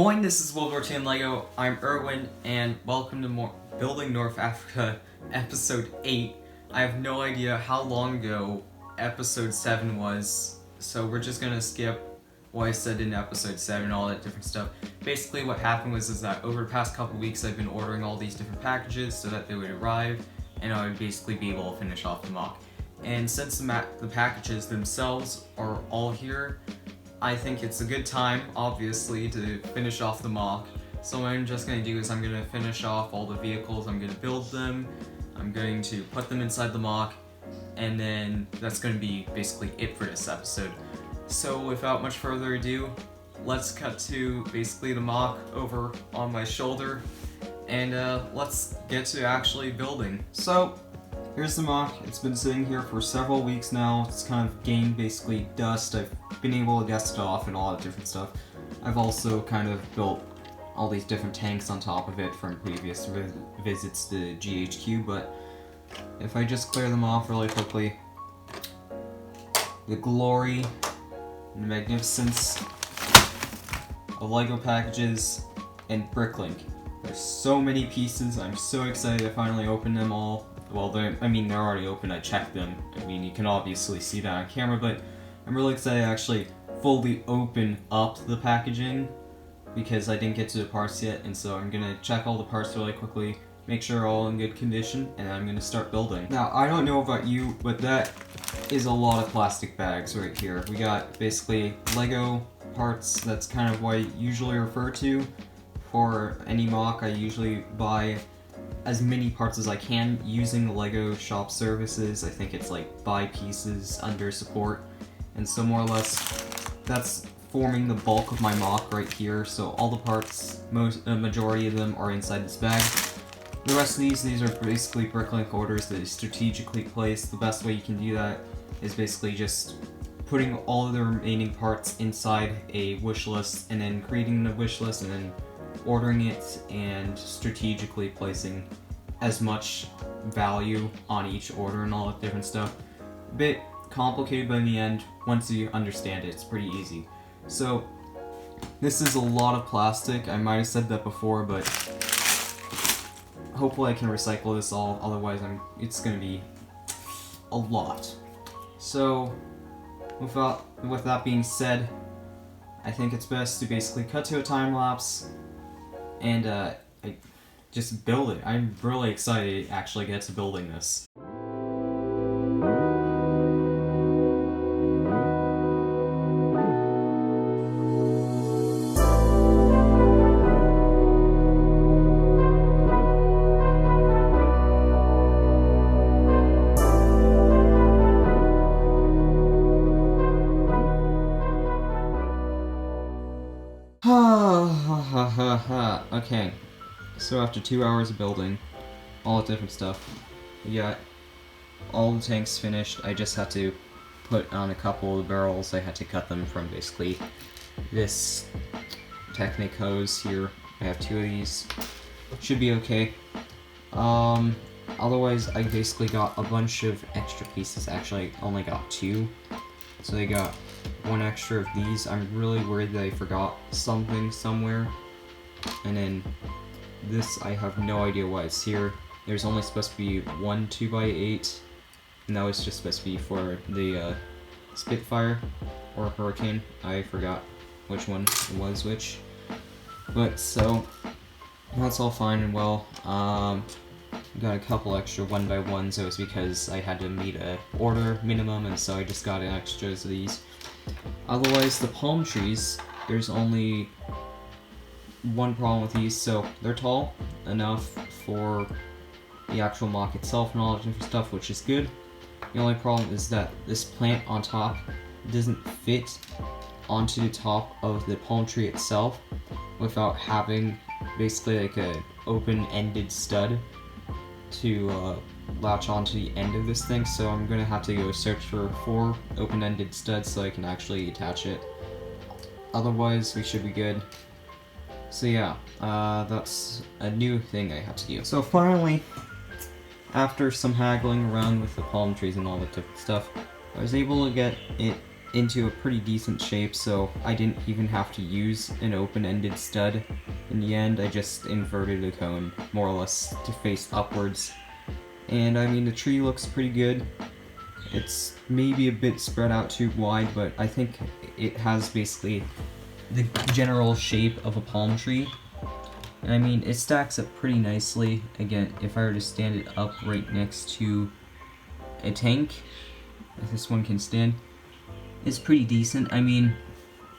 Moin, this is World War II in LEGO. I'm Erwin, and welcome to Building North Africa, Episode 8. I have no idea how long ago Episode 7 was, so we're just gonna skip what I said in Episode 7, all that different stuff. Basically what happened was that over the past couple weeks I've been ordering all these different packages so that they would arrive, and I would basically be able to finish off the mock. And since the packages themselves are all here, I think it's a good time, obviously, to finish off the mock. So what I'm just going to do is I'm going to finish off all the vehicles, I'm going to build them, I'm going to put them inside the mock, and then that's going to be basically it for this episode. So without much further ado, let's cut to basically the mock over on my shoulder, and let's get to actually building. So, here's the mock. It's been sitting here for several weeks now. It's kind of gained basically dust. I've been able to dust it off and all that different stuff. I've also kind of built all these different tanks on top of it from previous visits to GHQ, but if I just clear them off really quickly, the glory and the magnificence of LEGO packages and Bricklink. There's so many pieces. I'm so excited to finally open them all. Well, they're already open. I checked them. I mean, you can obviously see that on camera, but I'm really excited to actually fully open up the packaging because I didn't get to the parts yet, and so I'm gonna check all the parts really quickly, make sure they're all in good condition, and I'm gonna start building. Now, I don't know about you, but that is a lot of plastic bags right here. We got basically LEGO parts. That's kind of what I usually refer to. For any mock, I usually buy as many parts as I can using the LEGO shop services. I think it's like buy pieces under support, and so more or less that's forming the bulk of my mock right here. So all the parts, majority of them are inside this bag. The rest of these are basically Bricklink orders that is strategically placed. The best way you can do that is basically just putting all of the remaining parts inside a wish list, and then creating the wish list, and then ordering it and strategically placing as much value on each order and all that different stuff. A bit complicated, but in the end, once you understand it, it's pretty easy. So, this is a lot of plastic. I might have said that before, but hopefully I can recycle this all, otherwise it's gonna be a lot. So, with that being said, I think it's best to basically cut to a time-lapse and just build it. I'm really excited to actually get to building this. Okay, so after 2 hours of building all the different stuff, we got all the tanks finished. I just had to put on a couple of the barrels. I had to cut them from basically this Technic hose here. I have 2 of these. Should be okay. Otherwise, I basically got a bunch of extra pieces. Actually, I only got 2. So I got 1 extra of these. I'm really worried that I forgot something somewhere. And then this, I have no idea why it's here. There's only supposed to be 1 2x8, and that was just supposed to be for the Spitfire or Hurricane. I forgot which one was which. But so that's all fine and well. Got a couple extra 1x1s. It was because I had to meet a order minimum, and so I just got extras of these. Otherwise, the palm trees, there's only one problem with these. So they're tall enough for the actual mock itself and all that different stuff, which is good. The only problem is that this plant on top doesn't fit onto the top of the palm tree itself without having basically like a open-ended stud to latch onto the end of this thing. So I'm gonna have to go search for 4 open-ended studs so I can actually attach it. Otherwise, we should be good. So yeah, that's a new thing I have to do. So finally, after some haggling around with the palm trees and all that different stuff, I was able to get it into a pretty decent shape, so I didn't even have to use an open-ended stud. In the end, I just inverted the cone, more or less, to face upwards. And I mean, the tree looks pretty good. It's maybe a bit spread out too wide, but I think it has basically the general shape of a palm tree. And I mean, it stacks up pretty nicely. Again, if I were to stand it up right next to a tank, this one can stand, it's pretty decent. I mean,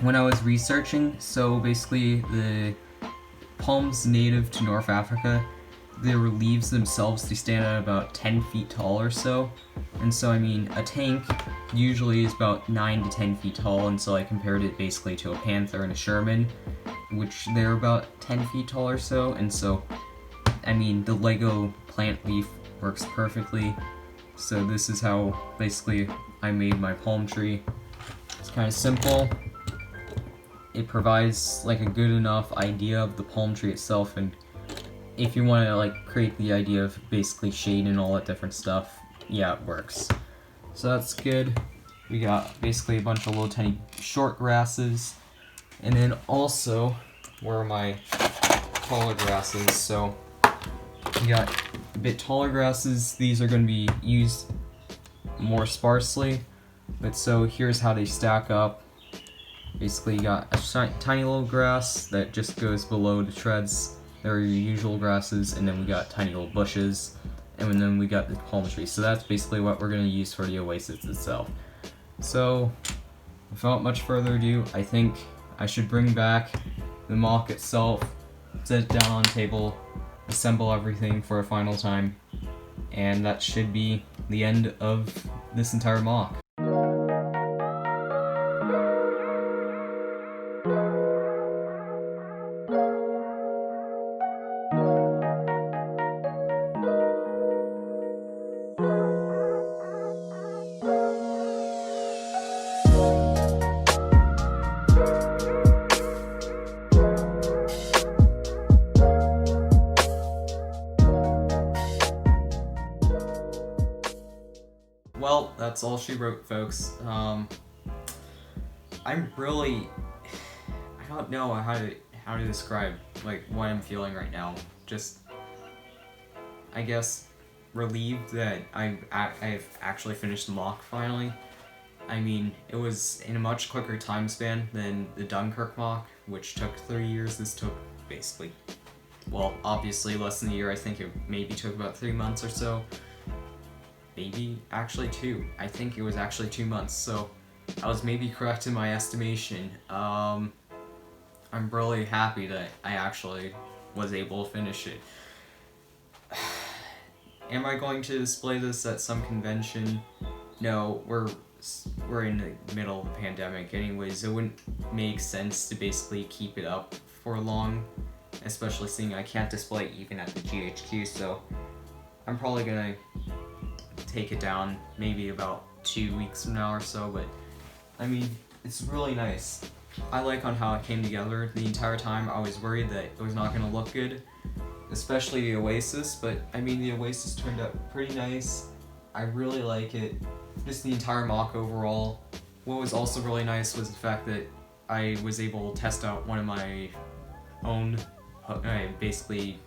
when I was researching, so basically the palms native to North Africa, their leaves themselves, they stand at about 10 feet tall or so. And so, I mean, a tank usually is about 9 to 10 feet tall, and so I compared it basically to a panther and a Sherman, which they're about 10 feet tall or so. And so, I mean, the Lego plant leaf works perfectly. So this is how basically I made my palm tree. It's kind of simple. It provides like a good enough idea of the palm tree itself, and if you want to like create the idea of basically shade and all that different stuff, yeah, it works. So that's good. We got basically a bunch of little tiny short grasses, and then also where are my taller grasses? So we got a bit taller grasses. These are going to be used more sparsely, but so here's how they stack up. Basically, you got a tiny little grass that just goes below the treads. There are your usual grasses, and then we got tiny little bushes, and then we got the palm tree. So that's basically what we're going to use for the oasis itself. So, without much further ado, I think I should bring back the mock itself, set it down on the table, assemble everything for a final time, and that should be the end of this entire mock. Well, that's all she wrote, folks. I'm really, I don't know how to describe like what I'm feeling right now. Just, I guess, relieved that I've actually finished the mock finally. I mean, it was in a much quicker time span than the Dunkirk mock, which took 3 years. This took basically, well, obviously less than a year. I think it maybe took about 3 months or so. Maybe actually 2. I think it was actually 2 months, so I was maybe correct in my estimation. I'm really happy that I actually was able to finish it. Am I going to display this at some convention? No, we're in the middle of the pandemic anyways. It wouldn't make sense to basically keep it up for long, especially seeing I can't display it even at the GHQ, so I'm probably gonna take it down maybe about 2 weeks from now or so, but I mean, it's really nice. I like on how it came together. The entire time I was worried that it was not going to look good, especially the Oasis, but I mean, the Oasis turned out pretty nice. I really like it. Just the entire mock overall. What was also really nice was the fact that I was able to test out one of my own basically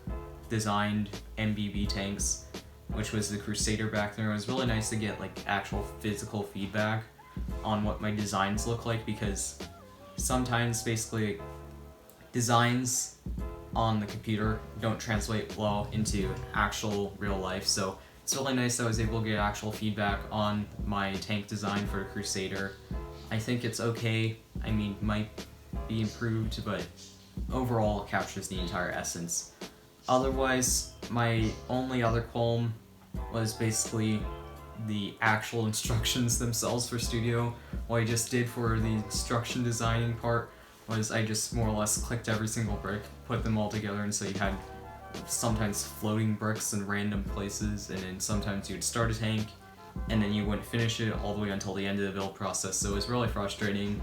designed MBB tanks, which was the Crusader back there. It was really nice to get like actual physical feedback on what my designs look like, because sometimes basically designs on the computer don't translate well into actual real life, so it's really nice that I was able to get actual feedback on my tank design for the Crusader. I think it's okay. I mean, might be improved, but overall it captures the entire essence. Otherwise, my only other qualm was basically the actual instructions themselves for Studio. What I just did for the instruction designing part was I just more or less clicked every single brick, put them all together, and so you had sometimes floating bricks in random places, and then sometimes you'd start a tank, and then you wouldn't finish it all the way until the end of the build process, so it was really frustrating,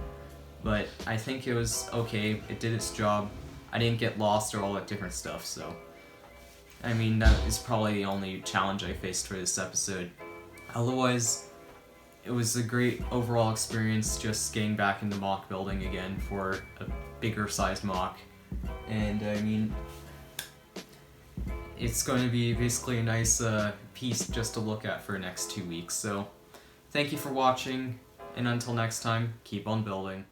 but I think it was okay. It did its job. I didn't get lost or all that different stuff, so I mean, that is probably the only challenge I faced for this episode. Otherwise, it was a great overall experience just getting back into mock building again for a bigger sized mock. And I mean, it's going to be basically a nice piece just to look at for the next 2 weeks. So thank you for watching, and until next time, keep on building.